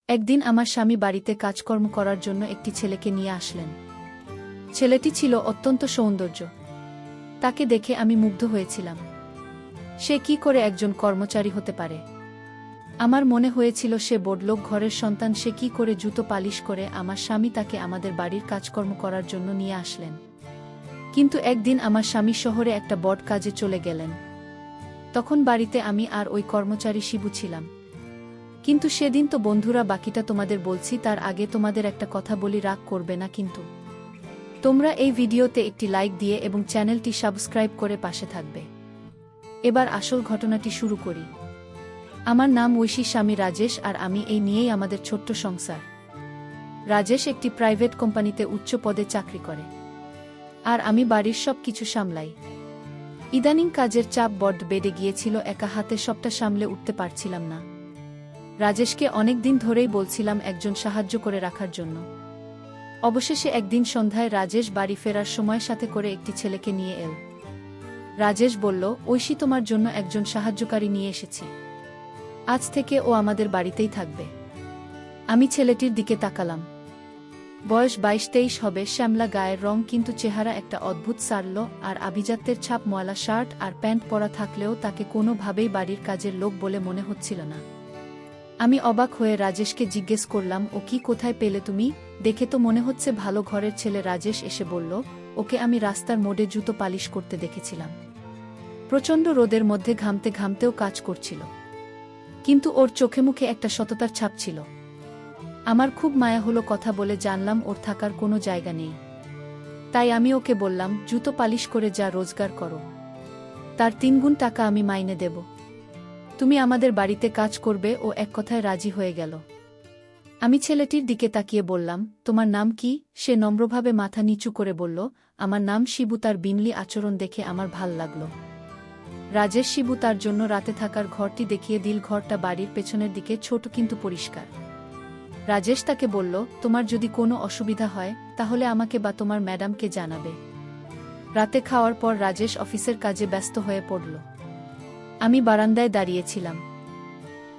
একদিন আমার স্বামী বাড়িতে কাজকর্ম করার জন্য একটি ছেলেকে নিয়ে আসলেন। ছেলেটি ছিল অত্যন্ত সৌন্দর্য। তাকে দেখে আমি মুগ্ধ হয়েছিলাম। সে কি করে একজন কর্মচারী হতে পারে? আমার মনে হয়েছিল সে বড়লোক ঘরের সন্তান। সে কি করে জুতো পালিশ করে? আমার স্বামী তাকে আমাদের বাড়ির কাজকর্ম করার জন্য নিয়ে আসলেন। কিন্তু একদিন আমার স্বামী শহরে একটা বড় কাজে চলে গেলেন। তখন বাড়িতে আমি আর ওই কর্মচারী শিবু ছিলাম। কিন্তু সেদিন তো বন্ধুরা, বাকিটা তোমাদের বলছি। তার আগে তোমাদের একটা কথা বলি, রাগ করবে না কিন্তু। তোমরা এই ভিডিওতে একটি লাইক দিয়ে এবং চ্যানেলটি সাবস্ক্রাইব করে পাশে থাকবে। এবার আসল ঘটনাটি শুরু করি। আমার নাম ঐশী, স্বামী রাজেশ, আর আমি এই নিয়েই আমাদের ছোট্ট সংসার। রাজেশ একটি প্রাইভেট কোম্পানিতে উচ্চ পদে চাকরি করে, আর আমি বাড়ির সব কিছু সামলাই। ইদানিং কাজের চাপ বড্ড বেড়ে গিয়েছিল, একা হাতে সবটা সামলে উঠতে পারছিলাম না। রাজেশকে অনেক দিন ধরেই বলছিলাম একজন সাহায্য করে রাখার জন্য। অবশেষে একদিন সন্ধ্যায় রাজেশ বাড়ি ফেরার সময় সাথে করে একটি ছেলেকে নিয়ে এল। রাজেশ বলল, ঐশী, তোমার জন্য একজন সাহায্যকারী নিয়ে এসেছি। আজ থেকে ও আমাদের বাড়িতেই থাকবে। আমি ছেলেটির দিকে তাকালাম। বয়স 22-23 হবে, শ্যামলা গায়ের রং, কিন্তু চেহারা একটা অদ্ভুত সারল, আর আভিজাত্যের ছাপ। ময়লা শার্ট আর প্যান্ট পরা থাকলেও তাকে কোনোভাবেই বাড়ির কাজের লোক বলে মনে হচ্ছিল না। আমি অবাক হয়ে রাজেশকে জিজ্ঞেস করলাম, ও কি কোথায় পেলে তুমি? দেখে তো মনে হচ্ছে ভালো ঘরের ছেলে। রাজেশ এসে বলল, ওকে আমি রাস্তার মোড়ে জুতো পালিশ করতে দেখেছিলাম। প্রচণ্ড রোদের মধ্যে ঘামতে ঘামতেও কাজ করছিল, কিন্তু ওর চোখে মুখে একটা সততার ছাপ ছিল। আমার খুব মায়া হলো। কথা বলে জানলাম ওর থাকার কোনো জায়গা নেই। তাই আমি ওকে বললাম, জুতো পালিশ করে যা রোজগার করো, তার 3 গুণ টাকা আমি মাইনে দেব। তুমি আমাদের বাড়িতে কাজ করবে। ও এক কথায় রাজি হয়ে গেল। আমি ছেলেটির দিকে তাকিয়ে বললাম, তোমার নাম কি? সে নম্রভাবে মাথা নিচু করে বলল, আমার নাম শিবু। তার বিমলি আচরণ দেখে আমার ভাল লাগল। রাজেশ শিবু তার জন্য রাতে থাকার ঘরটি দেখিয়ে দিল। ঘরটা বাড়ির পেছনের দিকে, ছোট কিন্তু পরিষ্কার। রাজেশ তাকে বলল, তোমার যদি কোনো অসুবিধা হয় তাহলে আমাকে বা তোমার ম্যাডামকে জানাবে। রাতে খাওয়ার পর রাজেশ অফিসের কাজে ব্যস্ত হয়ে পড়ল। আমি বারান্দায় দাঁড়িয়েছিলাম।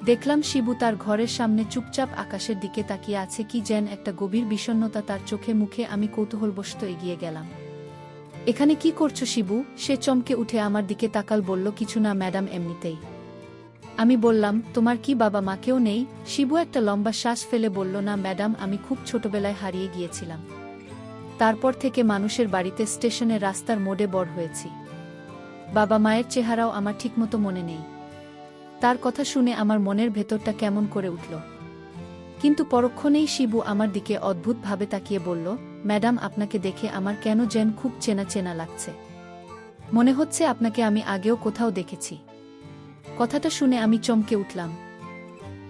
দেখলাম শিবু তার ঘরের সামনে চুপচাপ আকাশের দিকে তাকিয়ে আছে। কি যেন একটা গভীর বিষণ্ণতা তার চোখে মুখে। আমি কৌতূহলবশত এগিয়ে গেলাম। এখানে কি করছো শিবু? সে চমকে উঠে আমার দিকে তাকাল, বলল, কিছু না ম্যাডাম, এমনিতেই। আমি বললাম, তোমার কি বাবা মা কেউ নেই? শিবু একটা লম্বা শ্বাস ফেলে বলল, না ম্যাডাম, আমি খুব ছোটবেলায় হারিয়ে গিয়েছিলাম। তারপর থেকে মানুষের বাড়িতে, স্টেশনে, রাস্তার মোড়ে বড় হয়েছি। বাবা মায়ের চেহারাও আমার ঠিকমতো মনে নেই। তার কথা শুনে আমার মনের ভেতরটা কেমন করে উঠল। কিন্তু পরক্ষণেই শিবু আমার দিকে অদ্ভুতভাবে তাকিয়ে বলল, ম্যাডাম, আপনাকে দেখে আমার কেন যেন খুব চেনা চেনা লাগছে। মনে হচ্ছে আপনাকে আমি আগেও কোথাও দেখেছি। কথাটা শুনে আমি চমকে উঠলাম।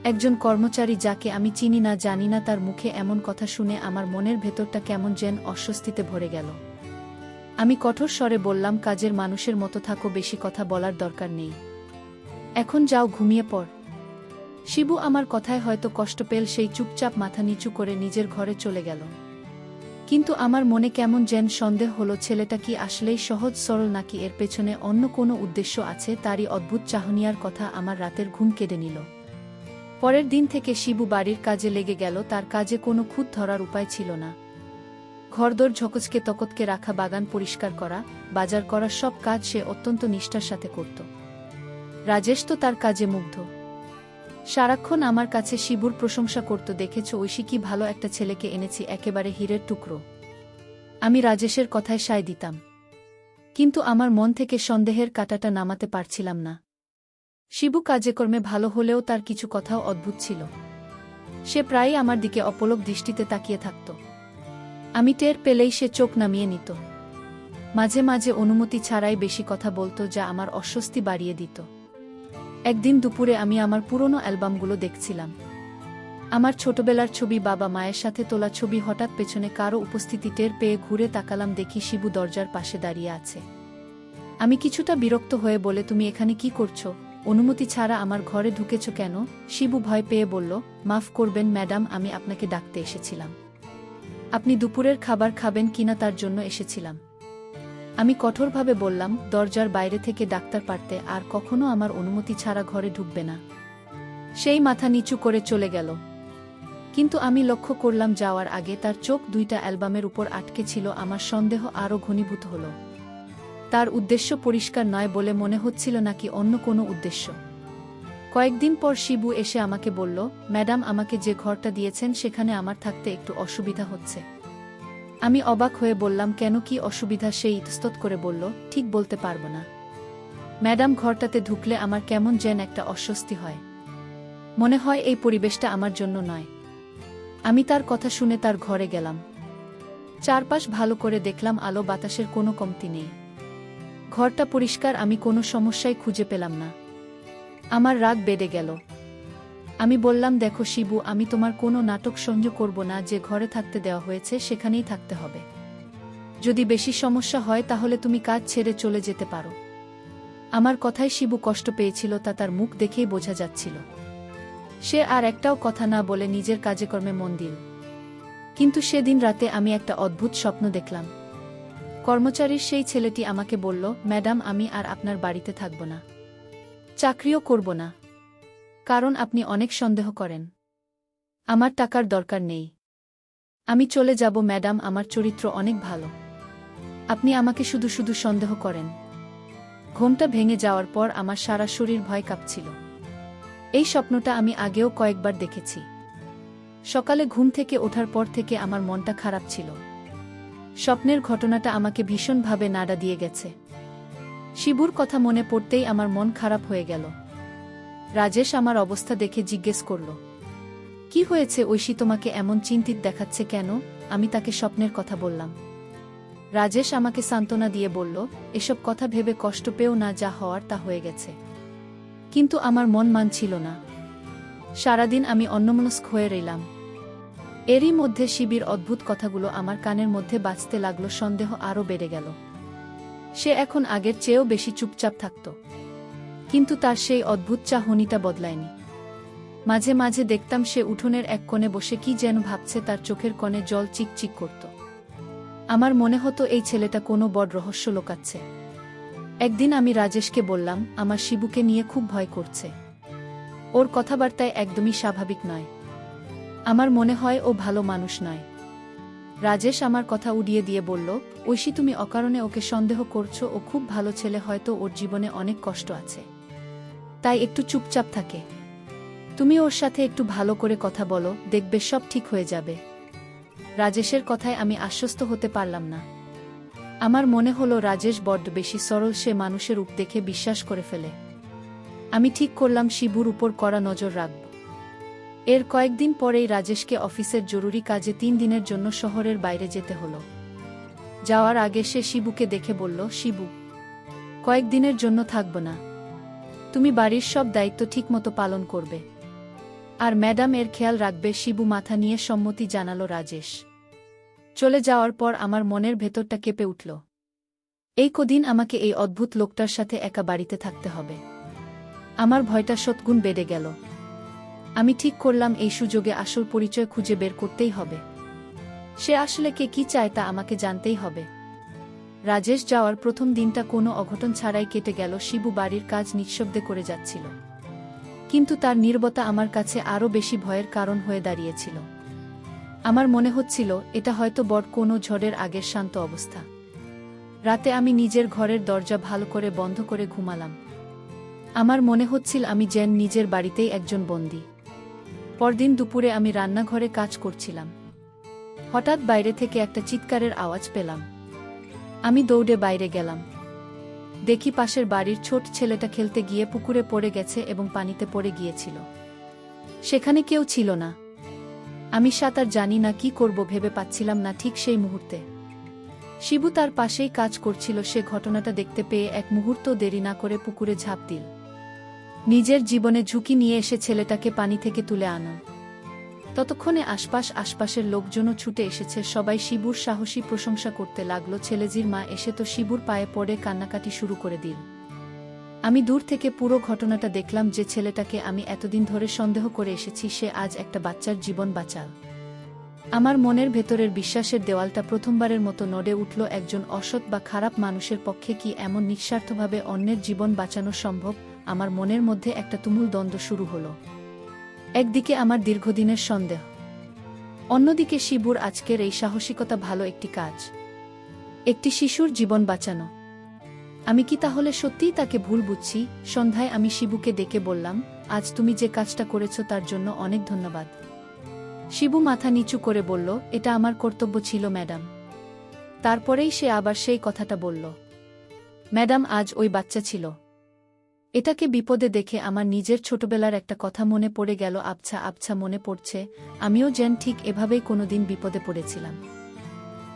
একজন কর্মচারী যাকে আমি চিনি না, জানি না, তার মুখে এমন কথা শুনে আমার মনের ভেতরটা কেমন যেন অস্বস্তিতে ভরে গেল। আমি কঠোর স্বরে বললাম, কাজের মানুষের মতো থাকো, বেশি কথা বলার দরকার নেই। এখন যাও, ঘুমিয়ে পড়। শিবু আমার কথায় হয়তো কষ্ট পেল, সেই চুপচাপ মাথা নিচু করে নিজের ঘরে চলে গেল। কিন্তু আমার মনে কেমন যেন সন্দেহ হলো, ছেলেটা কি আসলেই সহজ সরল, নাকি এর পেছনে অন্য কোনো উদ্দেশ্য আছে? তারই অদ্ভুত চাহনিয়ার কথা আমার রাতের ঘুম কেড়ে নিল। পরের দিন থেকে শিবু বাড়ির কাজে লেগে গেল। তার কাজে কোনো খুঁত ধরার উপায় ছিল না। ঘরদোর ঝকচকে তকতকে রাখা, বাগান পরিষ্কার করা, বাজার করা, সব কাজ সে অত্যন্ত নিষ্ঠার সাথে করত। রাজেশ তো তার কাজে মুগ্ধ। সারাক্ষণ আমার কাছে শিবুর প্রশংসা করত, দেখেছ ঐশী, কি ভালো একটা ছেলেকে এনেছি, একেবারে হীরের টুকরো। আমি রাজেশের কথায় সায় দিতাম, কিন্তু আমার মন থেকে সন্দেহের কাঁটাটা নামাতে পারছিলাম না। শিবু কাজে কর্মে ভালো হলেও তার কিছু কথাও অদ্ভুত ছিল। সে প্রায়ই আমার দিকে অপলক দৃষ্টিতে তাকিয়ে থাকত। আমি টের পেলেই সে চোখ নামিয়ে নিত। মাঝে মাঝে অনুমতি ছাড়াই বেশি কথা বলতো, যা আমার অস্বস্তি বাড়িয়ে দিত। একদিন দুপুরে আমি আমার পুরনো অ্যালবামগুলো দেখছিলাম। আমার ছোটবেলার ছবি, বাবা মায়ের সাথে তোলা ছবি। হঠাৎ পেছনে কারো উপস্থিতি টের পেয়ে ঘুরে তাকালাম। দেখি শিবু দরজার পাশে দাঁড়িয়ে আছে। আমি কিছুটা বিরক্ত হয়ে বলে, তুমি এখানে কি করছো? অনুমতি ছাড়া আমার ঘরে ঢুকেছ কেন? শিবু ভয় পেয়ে বলল, মাফ করবেন ম্যাডাম, আমি আপনাকে ডাকতে এসেছিলাম। আপনি দুপুরের খাবার খাবেন কিনা তার জন্য এসেছিলাম। আমি কঠোরভাবে বললাম, দরজার বাইরে থেকে ডাক্তার পারতে, আর কখনো আমার অনুমতি ছাড়া ঘরে ঢুকবে না। সেই মাথা নিচু করে চলে গেল। কিন্তু আমি লক্ষ্য করলাম যাওয়ার আগে তার চোখ দুইটা অ্যালবামের উপর আটকে ছিল। আমার সন্দেহ আরও ঘনীভূত হল। তার উদ্দেশ্য পরিষ্কার নয় বলে মনে হচ্ছিল, নাকি অন্য কোনো উদ্দেশ্য। কয়েকদিন পর শিবু এসে আমাকে বলল, ম্যাডাম, আমাকে যে ঘরটা দিয়েছেন সেখানে আমার থাকতে একটু অসুবিধা হচ্ছে। আমি অবাক হয়ে বললাম, কেন, কি অসুবিধা? সে ইতস্তত করে বলল, ঠিক বলতে পারবো না ম্যাডাম, ঘরটাতে ঢুকলে আমার কেমন যেন একটা অস্বস্তি হয়। মনে হয় এই পরিবেশটা আমার জন্য নয়। আমি তার কথা শুনে তার ঘরে গেলাম। চারপাশ ভালো করে দেখলাম, আলো বাতাসের কোনো কমতি নেই। ঘরটা পরিষ্কার, আমি কোনো সমস্যাই খুঁজে পেলাম না। আমার রাগ বেড়ে গেল। আমি বললাম, দেখো শিবু, আমি তোমার কোনো নাটক সহ্য করব না। যে ঘরে থাকতে দেওয়া হয়েছে সেখানেই থাকতে হবে। যদি বেশি সমস্যা হয় তাহলে তুমি কাজ ছেড়ে চলে যেতে পারো। আমার কথায় শিবু কষ্ট পেয়েছিল, তা তার মুখ দেখেই বোঝা যাচ্ছিল। সে আর একটাও কথা না বলে নিজের কাজকর্মে মন দিল। কিন্তু সেদিন রাতে আমি একটা অদ্ভুত স্বপ্ন দেখলাম। কর্মচারীর সেই ছেলেটি আমাকে বলল, ম্যাডাম, আমি আর আপনার বাড়িতে থাকব না, চাকরিও করব না, কারণ আপনি অনেক সন্দেহ করেন। আমার টাকার দরকার নেই, আমি চলে যাব ম্যাডাম, আমার চরিত্র অনেক ভালো। আপনি আমাকে শুধু শুধু সন্দেহ করেন। ঘুমটা ভেঙে যাওয়ার পর আমার সারা শরীর ভয় কাঁপছিল। এই স্বপ্নটা আমি আগেও কয়েকবার দেখেছি। সকালে ঘুম থেকে ওঠার পর থেকে আমার মনটা খারাপ ছিল। স্বপ্নের ঘটনাটা আমাকে ভীষণভাবে নাড়া দিয়ে গেছে। শিবুর কথা মনে পড়তেই আমার মন খারাপ হয়ে গেল। রাজেশ আমার অবস্থা দেখে জিজ্ঞেস করল, কি হয়েছে ঐশী, তোমাকে এমন চিন্তিত দেখাচ্ছে কেন? আমি তাকে স্বপ্নের কথা বললাম। রাজেশ আমাকে সান্ত্বনা দিয়ে বলল, এসব কথা ভেবে কষ্ট পেও না, যা হওয়ার তা হয়ে গেছে। কিন্তু আমার মন মানছিল না। সারাদিন আমি অন্যমনস্ক হয়ে রইলাম। এরই মধ্যে শিবির অদ্ভুত কথাগুলো আমার কানের মধ্যে বাজতে লাগলো। সন্দেহ আরও বেড়ে গেল। সে এখন আগের চেয়েও বেশি চুপচাপ থাকত, কিন্তু তার সেই অদ্ভুত চাহনিটা বদলায়নি। মাঝে মাঝে দেখতাম সে উঠোনের এক কোণে বসে কি যেন ভাবছে, তার চোখের কোণে জল চিকচিক করত। আমার মনে হতো এই ছেলেটা কোনো বড় রহস্য লুকাচ্ছে। একদিন আমি রাজেশকে বললাম, আমার শিবুকে নিয়ে খুব ভয় করছে। ওর কথাবার্তায় একদমই স্বাভাবিক নয়। আমার মনে হয় ও ভালো মানুষ নয়। রাজেশ আমার কথা উড়িয়ে দিয়ে বলল, ঐশী, তুমি অকারণে ওকে সন্দেহ করছো। ও খুব ভালো ছেলে, হয়তো ওর জীবনে অনেক কষ্ট আছে, তাই একটু চুপচাপ থাকে। তুমি ওর সাথে একটু ভালো করে কথা বলো, দেখবে সব ঠিক হয়ে যাবে। রাজেশের কথায় আমি আশ্বস্ত হতে পারলাম না। আমার মনে হলো রাজেশ বড্ড বেশি সরল, সে মানুষের রূপ দেখে বিশ্বাস করে ফেলে। আমি ঠিক করলাম শিবুর উপর কড়া নজর রাখব। এর কয়েকদিন পরেই রাজেশকে অফিসের জরুরি কাজে 3 দিনের জন্য শহরের বাইরে যেতে হলো। যাওয়ার আগে সে শিবুকে দেখে বলল, শিবু, কয়েকদিনের জন্য থাকব না, তুমি বাড়ির সব দায়িত্ব ঠিকমতো পালন করবে, আর ম্যাডাম এর খেয়াল রাখবে। শিবু মাথা নিয়ে সম্মতি জানালো। রাজেশ চলে যাওয়ার পর আমার মনের ভেতরটা কেঁপে উঠল। এই কদিন আমাকে এই অদ্ভুত লোকটার সাথে একা বাড়িতে থাকতে হবে। আমার ভয়টা শতগুণ বেড়ে গেল। আমি ঠিক করলাম এই সুযোগে আসল পরিচয় খুঁজে বের করতেই হবে। সে আসলে কে, কি চায় তা আমাকে জানতেই হবে। রাজেশ যাওয়ার প্রথম দিনটা কোনো অঘটন ছাড়াই কেটে গেল। শিবু বাড়ির কাজ নিঃশব্দে করে যাচ্ছিল, কিন্তু তার নীরবতা আমার কাছে আরও বেশি ভয়ের কারণ হয়ে দাঁড়িয়েছিল। আমার মনে হচ্ছিল এটা হয়তো বড় কোনো ঝড়ের আগের শান্ত অবস্থা। রাতে আমি নিজের ঘরের দরজা ভালো করে বন্ধ করে ঘুমালাম। আমার মনে হচ্ছিল আমি যেন নিজের বাড়িতেই একজন বন্দী। পরদিন দুপুরে আমি রান্নাঘরে কাজ করছিলাম। হঠাৎ বাইরে থেকে একটা চিৎকারের আওয়াজ পেলাম। আমি দৌড়ে বাইরে গেলাম। দেখি পাশের বাড়ির ছোট ছেলেটা খেলতে গিয়ে পুকুরে পড়ে গেছে এবং পানিতে পড়ে গিয়েছিল। সেখানে কেউ ছিল না। আমি সাঁতার জানি না, কি করব ভেবে পাচ্ছিলাম না। ঠিক সেই মুহূর্তে শিবু তার পাশেই কাজ করছিল। সে ঘটনাটা দেখতে পেয়ে এক মুহূর্ত দেরি না করে পুকুরে ঝাঁপ দিল। নিজের জীবনে ঝুঁকি নিয়ে এসে ছেলেটাকে পানি থেকে তুলে আনা। ততক্ষণে আশপাশের লোকজনও ছুটে এসেছে। সবাই শিবুর সাহসী প্রশংসা করতে লাগলো। ছেলেজির মা এসে তো শিবুর পায়ে পড়ে কান্নাকাটি শুরু করে দিল। আমি দূর থেকে পুরো ঘটনাটা দেখলাম। যে ছেলেটাকে আমি এতদিন ধরে সন্দেহ করে এসেছি, সে আজ একটা বাচ্চার জীবন বাঁচাল। আমার মনের ভেতরের বিশ্বাসের দেওয়ালটা প্রথমবারের মতো নড়ে উঠল। একজন অসৎ বা খারাপ মানুষের পক্ষে কি এমন নিঃস্বার্থভাবে অন্যের জীবন বাঁচানো সম্ভব? আমার মনের মধ্যে একটা তুমুল দ্বন্দ্ব শুরু হলো। একদিকে আমার দীর্ঘদিনের সন্দেহ, অন্যদিকে শিবুর আজকের এই সাহসিকতা ভালো একটি কাজ, একটি শিশুর জীবন বাঁচানো। আমি কি তাহলে সত্যিই তাকে ভুল বুঝছি? সন্ধ্যায় আমি শিবুকে ডেকে বললাম, আজ তুমি যে কাজটা করেছ তার জন্য অনেক ধন্যবাদ। শিবু মাথা নিচু করে বলল, এটা আমার কর্তব্য ছিল ম্যাডাম। তারপরেই সে আবার সেই কথাটা বলল, ম্যাডাম আজ ওই বাচ্চা ছিল। এটাকে বিপদে দেখে আমার নিজের ছোটবেলার একটা কথা মনে পড়ে গেল। আবছা আবছা মনে পড়ছে আমিও যেন ঠিক এভাবেই কোনোদিন বিপদে পড়েছিলাম,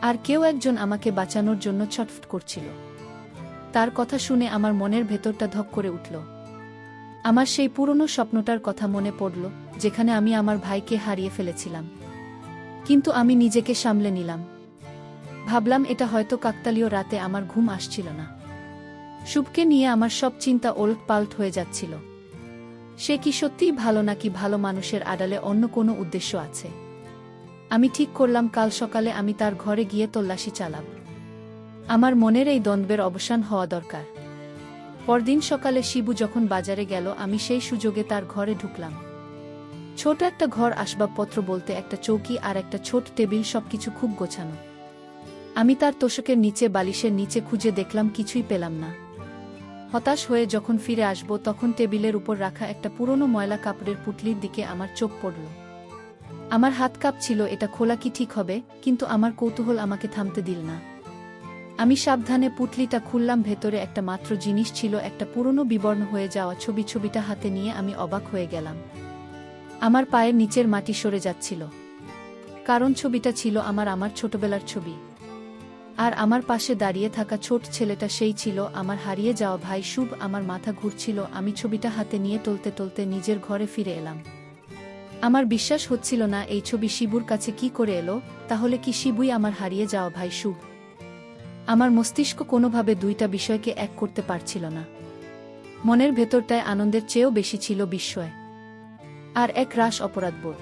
আর কেউ একজন আমাকে বাঁচানোর জন্য ছটফট করছিল। তার কথা শুনে আমার মনের ভেতরটা ধক করে উঠল। আমার সেই পুরনো স্বপ্নটার কথা মনে পড়ল, যেখানে আমি আমার ভাইকে হারিয়ে ফেলেছিলাম। কিন্তু আমি নিজেকে সামলে নিলাম। ভাবলাম এটা হয়তো কাকতালীয় রাতে আমার ঘুম আসছিল না। শুভকে নিয়ে আমার সব চিন্তা ওলটপালট হয়ে যাচ্ছিল। সে কি সত্যিই ভালো, নাকি ভালো মানুষের আড়ালে অন্য কোনো উদ্দেশ্য আছে? আমি ঠিক করলাম কাল সকালে আমি তার ঘরে গিয়ে তল্লাশি চালাব। আমার মনের এই দ্বন্দ্বের অবসান হওয়া দরকার। পরদিন সকালে শিবু যখন বাজারে গেল, আমি সেই সুযোগে তার ঘরে ঢুকলাম। ছোট একটা ঘর, আসবাবপত্র বলতে একটা চৌকি আর একটা ছোট টেবিল, সবকিছু খুব গোছানো। আমি তার তোশকের নিচে, বালিশের নিচে খুঁজে দেখলাম, কিছুই পেলাম না। হতাশ হয়ে যখন ফিরে আসব, তখন টেবিলের উপর রাখা একটা পুরনো ময়লা কাপড়ের পুটলির দিকে আমার চোখ পড়ল। আমার হাত কাঁপছিল, এটা খোলা কি ঠিক হবে? কিন্তু আমার কৌতূহল আমাকে থামতে দিল না। আমি সাবধানে পুটলিটা খুললাম। ভেতরে একটা মাত্র জিনিস ছিল, একটা পুরনো বিবর্ণ হয়ে যাওয়া ছবি। ছবিটা হাতে নিয়ে আমি অবাক হয়ে গেলাম। আমার পায়ের নিচের মাটি সরে যাচ্ছিল, কারণ ছবিটা ছিল আমার ছোটবেলার ছবি। আর আমার পাশে দাঁড়িয়ে থাকা ছোট ছেলেটা সেই ছিল আমার হারিয়ে যাওয়া ভাই শুভ। আমার মাথা ঘুরছিল। আমি ছবিটা হাতে নিয়ে টলতে টলতে নিজের ঘরে ফিরে এলাম। আমার বিশ্বাস হচ্ছিল না এই ছবি শিবুর কাছে কি করে এলো। তাহলে কি শিবুই আমার হারিয়ে যাওয়া ভাই শুভ? আমার মস্তিষ্ক কোনোভাবে দুইটা বিষয়কে এক করতে পারছিল না। মনের ভেতরটায় আনন্দের চেয়েও বেশি ছিল বিস্ময় আর এক রাশ অপরাধবোধ।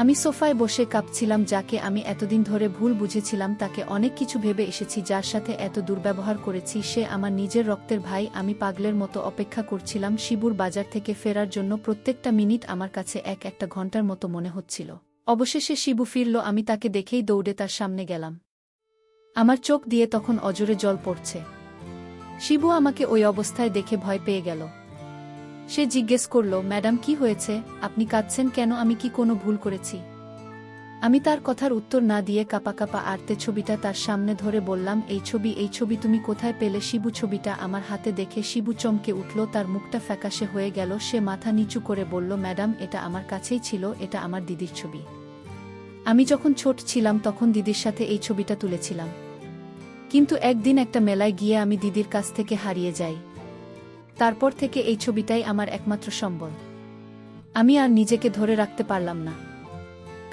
আমি সোফায় বসে কাঁপছিলাম। যাকে আমি এতদিন ধরে ভুল বুঝেছিলাম, তাকে অনেক কিছু ভেবে এসেছি, যার সাথে এত দুর্ব্যবহার করেছি, সে আমার নিজের রক্তের ভাই। আমি পাগলের মতো অপেক্ষা করছিলাম শিবুর বাজার থেকে ফেরার জন্য। প্রত্যেকটা মিনিট আমার কাছে একটা ঘন্টার মতো মনে হচ্ছিল। অবশেষে শিবু ফিরল। আমি তাকে দেখেই দৌড়ে তার সামনে গেলাম। আমার চোখ দিয়ে তখন অজরে জল পড়ছে। শিবু আমাকে ওই অবস্থায় দেখে ভয় পেয়ে গেল। সে জিজ্ঞেস করল, ম্যাডাম কি হয়েছে? আপনি কাঁদছেন কেন? আমি কি কোনো ভুল করেছি? আমি তার কথার উত্তর না দিয়ে কাঁপা কাঁপা আর্তে ছবিটা তার সামনে ধরে বললাম, এই ছবি তুমি কোথায় পেলে? শিবু ছবিটা আমার হাতে দেখে শিবু চমকে উঠল। তার মুখটা ফ্যাকাশে হয়ে গেল। সে মাথা নিচু করে বলল, ম্যাডাম এটা আমার কাছেই ছিল। এটা আমার দিদির ছবি। আমি যখন ছোট ছিলাম তখন দিদির সাথে এই ছবিটা তুলেছিলাম। কিন্তু একদিন একটা মেলায় গিয়ে আমি দিদির কাছ থেকে হারিয়ে যাই। তারপর থেকে এই ছবিটাই আমার একমাত্র সম্বল। আমি আর নিজেকে ধরে রাখতে পারলাম না।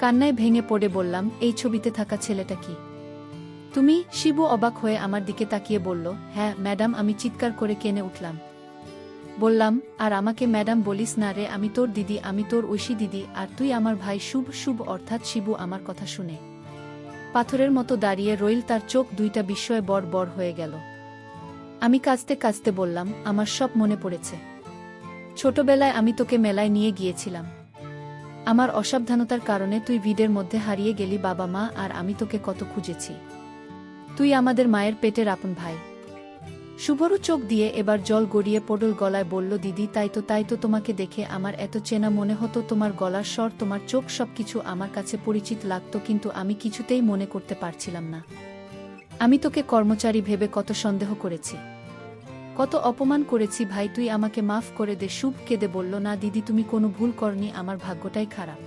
কান্নায় ভেঙে পড়ে বললাম, এই ছবিতে থাকা ছেলেটা কি তুমি? শিবু অবাক হয়ে আমার দিকে তাকিয়ে বলল, হ্যাঁ ম্যাডাম। আমি চিৎকার করে কেঁদে উঠলাম। বললাম, আর আমাকে ম্যাডাম বলিস না রে। আমি তোর দিদি, আমি তোর ঐশী দিদি, আর তুই আমার ভাই শুভ। শুভ অর্থাৎ শিবু। আমার কথা শুনে পাথরের মতো দাঁড়িয়ে রইল। তার চোখ দুইটা বিস্ময়ে বড় বড় হয়ে গেল। আমি কাঁদতে কাঁদতে বললাম, আমার সব মনে পড়েছে। ছোটবেলায় আমি তোকে মেলায় নিয়ে গিয়েছিলাম। আমার অসাবধানতার কারণে তুই ভিড়ের মধ্যে হারিয়ে গেলি। বাবা মা আর আমি তোকে কত খুঁজেছি। তুই আমাদের মায়ের পেটের আপন ভাই। শুভরও চোখ দিয়ে এবার জল গড়িয়ে পড়ল। গলায় বলল, দিদি তাই তো তোমাকে দেখে আমার এত চেনা মনে হতো। তোমার গলার স্বর, তোমার চোখ, সবকিছু আমার কাছে পরিচিত লাগতো। কিন্তু আমি কিছুতেই মনে করতে পারছিলাম না। আমি তোকে কর্মচারী ভেবে কত সন্দেহ করেছি, কত অপমান করেছি। ভাই তুই আমাকে মাফ করে দে। শুভ কেঁদে বলল, না দিদি তুমি কোনো ভুল করনি। আমার ভাগ্যটাই খারাপ।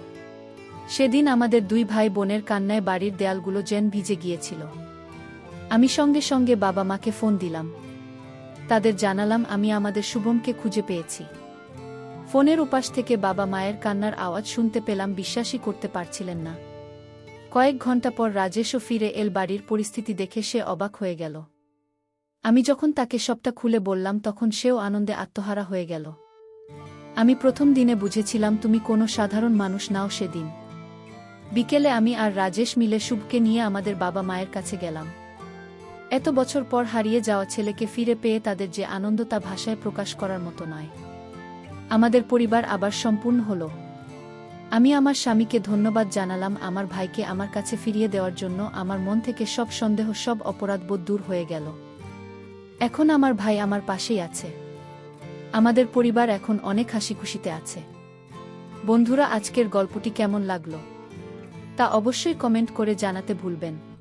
সেদিন আমাদের দুই ভাই বোনের কান্নায় বাড়ির দেয়ালগুলো যেন ভিজে গিয়েছিল। আমি সঙ্গে সঙ্গে বাবা মাকে ফোন দিলাম। তাদের জানালাম আমি আমাদের শুভমকে খুঁজে পেয়েছি। ফোনের উপাস থেকে বাবা মায়ের কান্নার আওয়াজ শুনতে পেলাম। বিশ্বাসই করতে পারছিলেন না। কয়েক ঘন্টা পর রাজেশও ফিরে এল। বাড়ির পরিস্থিতি দেখে সে অবাক হয়ে গেল। আমি যখন তাকে সবটা খুলে বললাম, তখন সেও আনন্দে আত্মহারা হয়ে গেল। আমি প্রথম দিনে বুঝেছিলাম তুমি কোনো সাধারণ মানুষ নাও। সেদিন বিকেলে আমি আর রাজেশ মিলে শুভকে নিয়ে আমাদের বাবা মায়ের কাছে গেলাম। এত বছর পর হারিয়ে যাওয়া ছেলেকে ফিরে পেয়ে তাদের যে আনন্দ, তা ভাষায় প্রকাশ করার মতো নয়। আমাদের পরিবার আবার সম্পূর্ণ হলো। আমি আমার স্বামীকে ধন্যবাদ জানালাম, আমার ভাইকে আমার কাছে ফিরিয়ে দেওয়ার জন্য। আমার মন থেকে সব সন্দেহ, সব অপরাধবোধ দূর হয়ে গেল। এখন আমার ভাই আমার পাশেই আছে। আমাদের পরিবার এখন অনেক হাসিখুশিতে আছে। বন্ধুরা, আজকের গল্পটি কেমন লাগলো তা অবশ্যই কমেন্ট করে জানাতে ভুলবেন।